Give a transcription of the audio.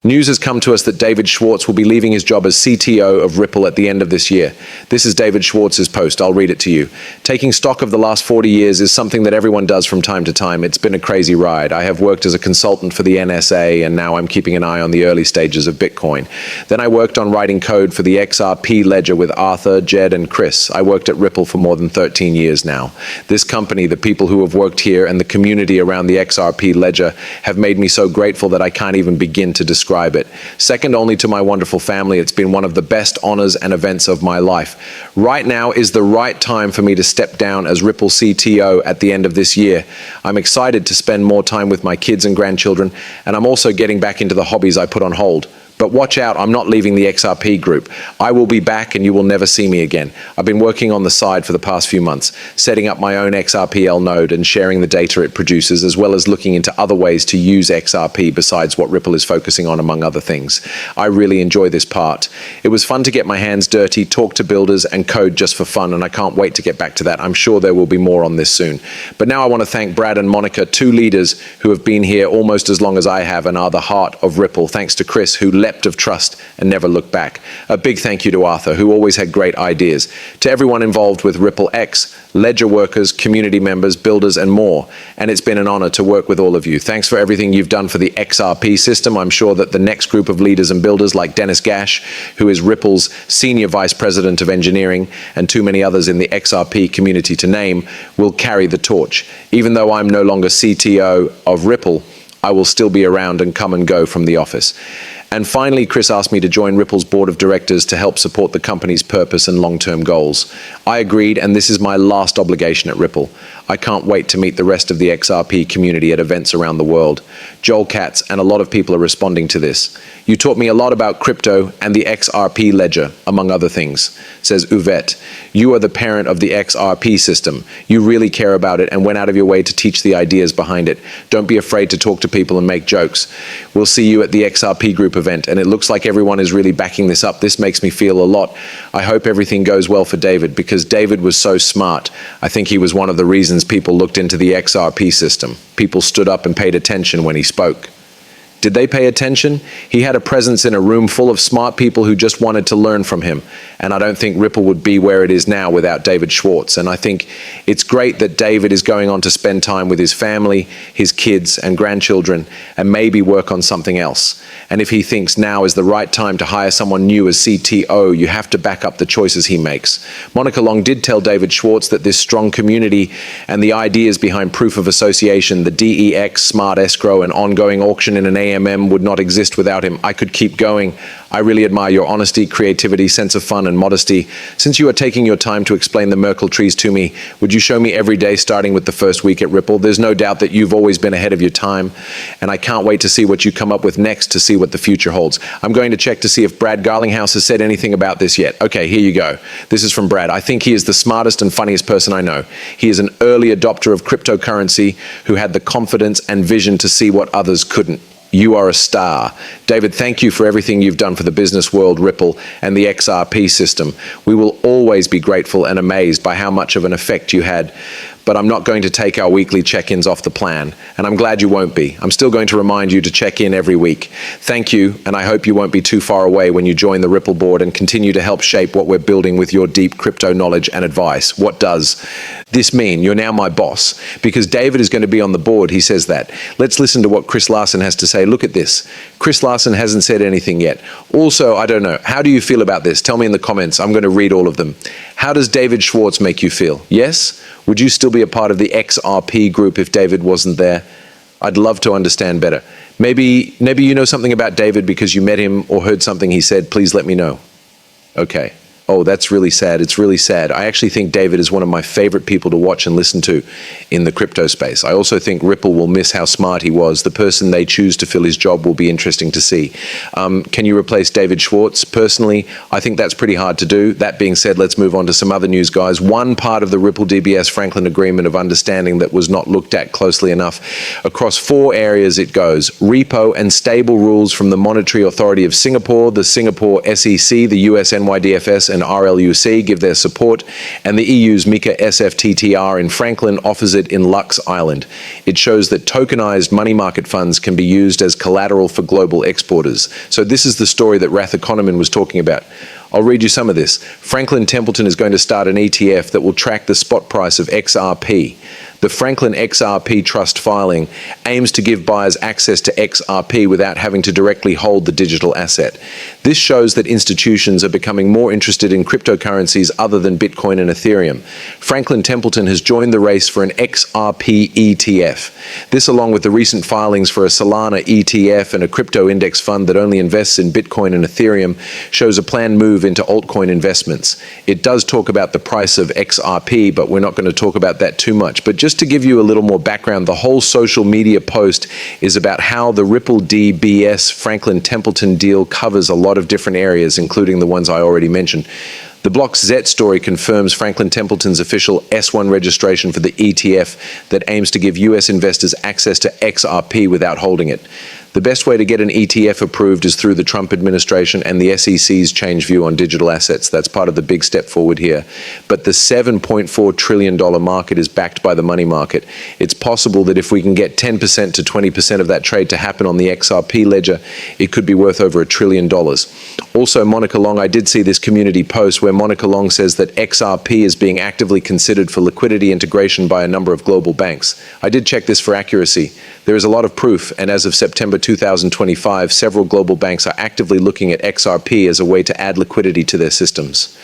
News has come to us that David Schwartz will be leaving his job as CTO of Ripple at the end of this year. This is David Schwartz's post. I'll read it to you. Taking stock of the last 40 years is something that everyone does from time to time. It's been a crazy ride. I have worked as a consultant for the NSA, and now I'm keeping an eye on the early stages of Bitcoin. Then I worked on writing code for the XRP ledger with Arthur, Jed, and Chris. I worked at Ripple for more than 13 years now. This company, the people who have worked here, and the community around the XRP ledger have made me so grateful that I can't even begin to describe it. Second only to my wonderful family, it's been one of the best honors and events of my life. Right now is the right time for me to step down as Ripple CTO at the end of this year. I'm excited to spend more time with my kids and grandchildren, and I'm also getting back into the hobbies I put on hold. But watch out, I'm not leaving the XRP group. I will be back and you will never see me again. I've been working on the side for the past few months, setting up my own XRPL node and sharing the data it produces, as well as looking into other ways to use XRP besides what Ripple is focusing on, among other things. I really enjoy this part. It was fun to get my hands dirty, talk to builders, and code just for fun, and I can't wait to get back to that. I'm sure there will be more on this soon. But now I want to thank Brad and Monica, two leaders who have been here almost as long as I have and are the heart of Ripple. Thanks to Chris, who leapt of trust and never looked back. A big thank you to Arthur, who always had great ideas. To everyone involved with Ripple X, ledger workers, community members, builders, and more. And it's been an honor to work with all of you. Thanks for everything you've done for the XRP system. I'm sure that the next group of leaders and builders like Dennis Gash, who is Ripple's Senior Vice President of Engineering, and too many others in the XRP community to name, will carry the torch. Even though I'm no longer CTO of Ripple, I will still be around and come and go from the office. And finally, Chris asked me to join Ripple's board of directors to help support the company's purpose and long-term goals. I agreed, and this is my last obligation at Ripple. I can't wait to meet the rest of the XRP community at events around the world. Joel Katz and a lot of people are responding to this. You taught me a lot about crypto and the XRP ledger, among other things, says Uvet. You are the parent of the XRP system. You really care about it and went out of your way to teach the ideas behind it. Don't be afraid to talk to people and make jokes. We'll see you at the XRP group event, and it looks like everyone is really backing this up. This makes me feel a lot. I hope everything goes well for David, because David was so smart. I think he was one of the reasons people looked into the XRP system. People stood up and paid attention when he spoke. Did they pay attention? He had a presence in a room full of smart people who just wanted to learn from him. And I don't think Ripple would be where it is now without David Schwartz. And I think it's great that David is going on to spend time with his family, his kids and grandchildren, and maybe work on something else. And if he thinks now is the right time to hire someone new as CTO, you have to back up the choices he makes. Monica Long did tell David Schwartz that this strong community and the ideas behind proof of association, the DEX, smart escrow, and ongoing auction in an AMM would not exist without him. I could keep going. I really admire your honesty, creativity, sense of fun, and modesty. Since you are taking your time to explain the Merkle trees to me, would you show me every day starting with the first week at Ripple? There's no doubt that you've always been ahead of your time, and I can't wait to see what you come up with next, to see what the future holds. I'm going to check to see if Brad Garlinghouse has said anything about this yet. Okay, here you go. This is from Brad. I think he is the smartest and funniest person I know. He is an early adopter of cryptocurrency who had the confidence and vision to see what others couldn't. You are a star. David, thank you for everything you've done for the business world, Ripple, and the XRP system. We will always be grateful and amazed by how much of an effect you had. But I'm not going to take our weekly check-ins off the plan, and I'm glad you won't be. I'm still going to remind you to check in every week. Thank you, and I hope you won't be too far away when you join the Ripple board and continue to help shape what we're building with your deep crypto knowledge and advice. What does this mean? You're now my boss. Because David is going to be on the board, he says that. Let's listen to what Chris Larsson has to say. Look at this. Chris Larsson hasn't said anything yet. Also, I don't know, how do you feel about this? Tell me in the comments. I'm going to read all of them. How does David Schwartz make you feel? Yes? Would you still be a part of the XRP group if David wasn't there? I'd love to understand better. Maybe you know something about David because you met him or heard something he said. Please let me know. Okay. Oh, that's really sad. It's really sad. I actually think David is one of my favorite people to watch and listen to in the crypto space. I also think Ripple will miss how smart he was. The person they choose to fill his job will be interesting to see. Can you replace David Schwartz? Personally, I think that's pretty hard to do. That being said, let's move on to some other news, guys. One part of the Ripple DBS Franklin Agreement of Understanding that was not looked at closely enough. Across 4 areas it goes: repo and stable rules from the Monetary Authority of Singapore, the Singapore SEC, the US NYDFS, and and RLUC give their support, and the EU's MiCA SFTTR in Franklin offers it in Lux Island. It shows that tokenized money market funds can be used as collateral for global exporters. So this is the story that Rath Economin was talking about. I'll read you some of this. Franklin Templeton is going to start an ETF that will track the spot price of XRP. The Franklin XRP Trust filing aims to give buyers access to XRP without having to directly hold the digital asset. This shows that institutions are becoming more interested in cryptocurrencies other than Bitcoin and Ethereum. Franklin Templeton has joined the race for an XRP ETF. This, along with the recent filings for a Solana ETF and a crypto index fund that only invests in Bitcoin and Ethereum, shows a planned move into altcoin investments. It does talk about the price of XRP, but we're not going to talk about that too much. But just to give you a little more background, the whole social media post is about how the Ripple DBS Franklin Templeton deal covers a lot of different areas, including the ones I already mentioned. The Block's Z story confirms Franklin Templeton's official S1 registration for the ETF that aims to give US investors access to XRP without holding it. The best way to get an ETF approved is through the Trump administration and the SEC's changed view on digital assets. That's part of the big step forward here. But the $7.4 trillion market is backed by the money market. It's possible that if we can get 10% to 20% of that trade to happen on the XRP ledger, it could be worth over $1 trillion. Also, Monica Long, I did see this community post where Monica Long says that XRP is being actively considered for liquidity integration by a number of global banks. I did check this for accuracy. There is a lot of proof, and as of September 2025, several global banks are actively looking at XRP as a way to add liquidity to their systems.